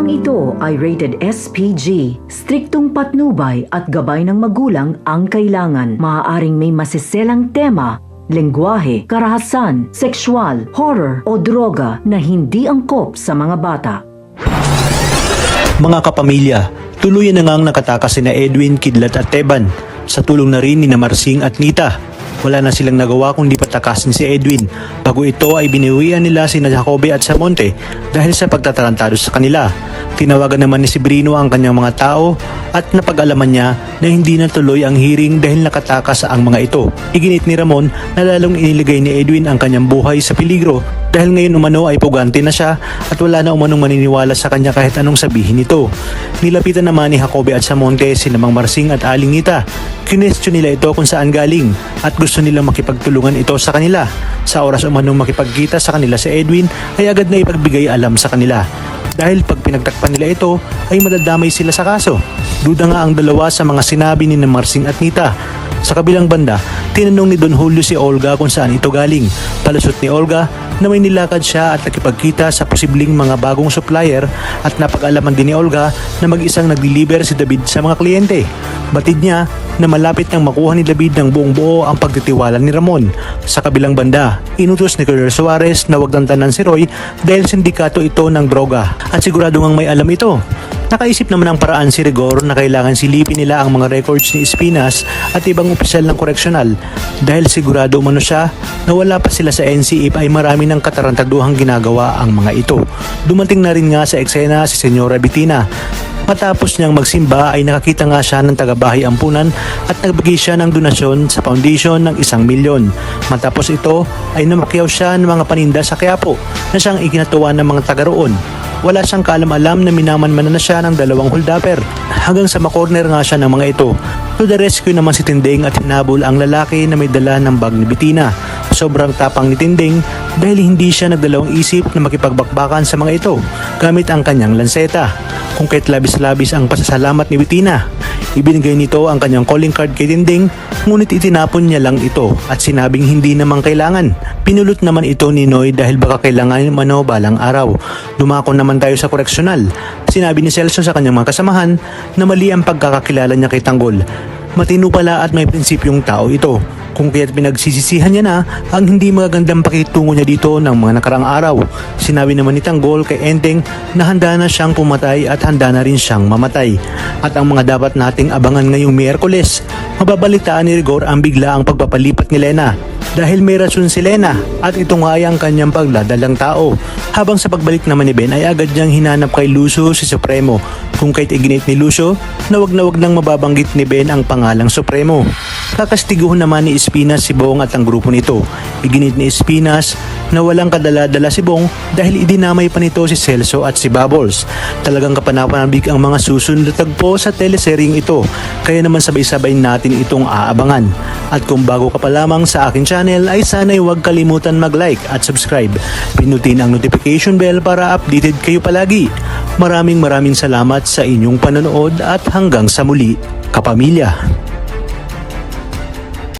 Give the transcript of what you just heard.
Programang ito ay rated SPG. Striktong patnubay at gabay ng magulang ang kailangan. Maaaring may masiselang tema, lengguwahe, karahasan, sexual, horror o droga na hindi angkop sa mga bata. Mga kapamilya, tuluyan na ngang nakatakas sina Edwin, Kidlat at Teban sa tulong na rin ni Marsing at Nita. Wala na silang nagawa kundi patakasin si Edwin bago ito ay biniwian nila sina Jacobe at Samonte dahil sa pagtatarantado sa kanila. Tinawagan naman ni Severino ang kanyang mga tao at napag-alaman niya na hindi natuloy ang hearing dahil nakatakas ang mga ito. Iginit ni Ramon na lalong iniligay ni Edwin ang kanyang buhay sa peligro dahil ngayon umano ay pugante na siya at wala na umanong maniniwala sa kanya kahit anong sabihin nito. Nilapitan naman ni Jacobe at Samonte si Mang Marsing at Aling Nita. Kinestyon nila ito kung saan galing at gusto nilang makipagtulungan ito sa kanila. Sa oras umanong makipagkita sa kanila si Edwin ay agad na ipagbigay alam sa kanila. Dahil pag pinagtakpan nila ito ay madadamay sila sa kaso. Duda nga ang dalawa sa mga sinabi ni Marsing at Nita. Sa kabilang banda, tinanong ni Don Julio si Olga kung saan ito galing. Palusot ni Olga na may nilakad siya at nakipagkita sa posibleng mga bagong supplier at napag-alaman din ni Olga na mag-isang nag-deliver si David sa mga kliyente. Batid niya na malapit nang makuha ni David ng buong buo ang pagtitiwala ni Ramon. Sa kabilang banda, inutos ni Colonel Suarez na wag tantanan si Roy dahil sindikato ito ng droga at sigurado ngang may alam ito. Nakaisip naman ang paraan si Rigor na kailangan silipin nila ang mga records ni Espinas at ibang opisyal ng koreksyonal dahil sigurado umano siya na wala pa sila sa NCIP ay marami ng katarantaduhang ginagawa ang mga ito. Dumating na rin nga sa eksena si Senyora Bettina. Matapos niyang magsimba ay nakakita nga siya ng taga-bahay ampunan at nagbigay siya ng donasyon sa foundation ng 1 milyon. Matapos ito ay namakyaw siya ng mga paninda sa Quiapo na siyang ikinatuwa ng mga taga roon. Wala siyang kaalam-alam na minaman-mana na siya ng 2 holdapper hanggang sa makorner nga siya ng mga ito. To the rescue naman si Tinding at hinabol ang lalaki na may dala ng bag ni Bettina. Sobrang tapang ni Tinding dahil hindi siya nagdalawang isip na makipagbakbakan sa mga ito gamit ang kanyang lanseta. Kung kahit labis-labis ang pasasalamat ni Bettina, ibinigay nito ang kanyang calling card kay Tinding, ngunit itinapon niya lang ito at sinabing hindi namang kailangan. Pinulot naman ito ni Noy dahil baka kailangan mano balang araw. Dumako naman tayo sa koreksyonal. Sinabi ni Celso sa kanyang mga kasamahan na mali ang pagkakakilala niya kay Tanggol. Matino pala at may prinsipyong tao ito. Kung kaya't pinagsisisihan niya na ang hindi magagandang pakitungo niya dito ng mga nakarang araw. Sinabi naman ni Tanggol kay Enteng na handa na siyang pumatay at handa na rin siyang mamatay. At ang mga dapat nating abangan ngayong Miyerkules, mababalitaan ni Rigor ang bigla ang pagpapalipat ni Lena. Dahil may rason si Lena at ito nga ay ang kanyang pagdadalang tao. Habang sa pagbalik naman ni Ben ay agad niyang hinanap kay Lucio si Supremo. Kung kahit iginit ni Lucio na wag nang mababanggit ni Ben ang pangalang Supremo. Kakastiguhan naman ni Espinas si Bong at ang grupo nito. Iginit ni Espinas na walang kadala-dala si Bong dahil idinamay pa nito si Celso at si Bubbles. Talagang kapanapanabik ang mga susunod na tagpo sa teleseryeng ito. Kaya naman sabay-sabay natin itong aabangan. At kung bago ka pa lamang sa akin channel ay sana'y huwag kalimutan mag-like at subscribe. Pinutin ang notification bell para updated kayo palagi. Maraming salamat sa inyong panonood at hanggang sa muli, kapamilya.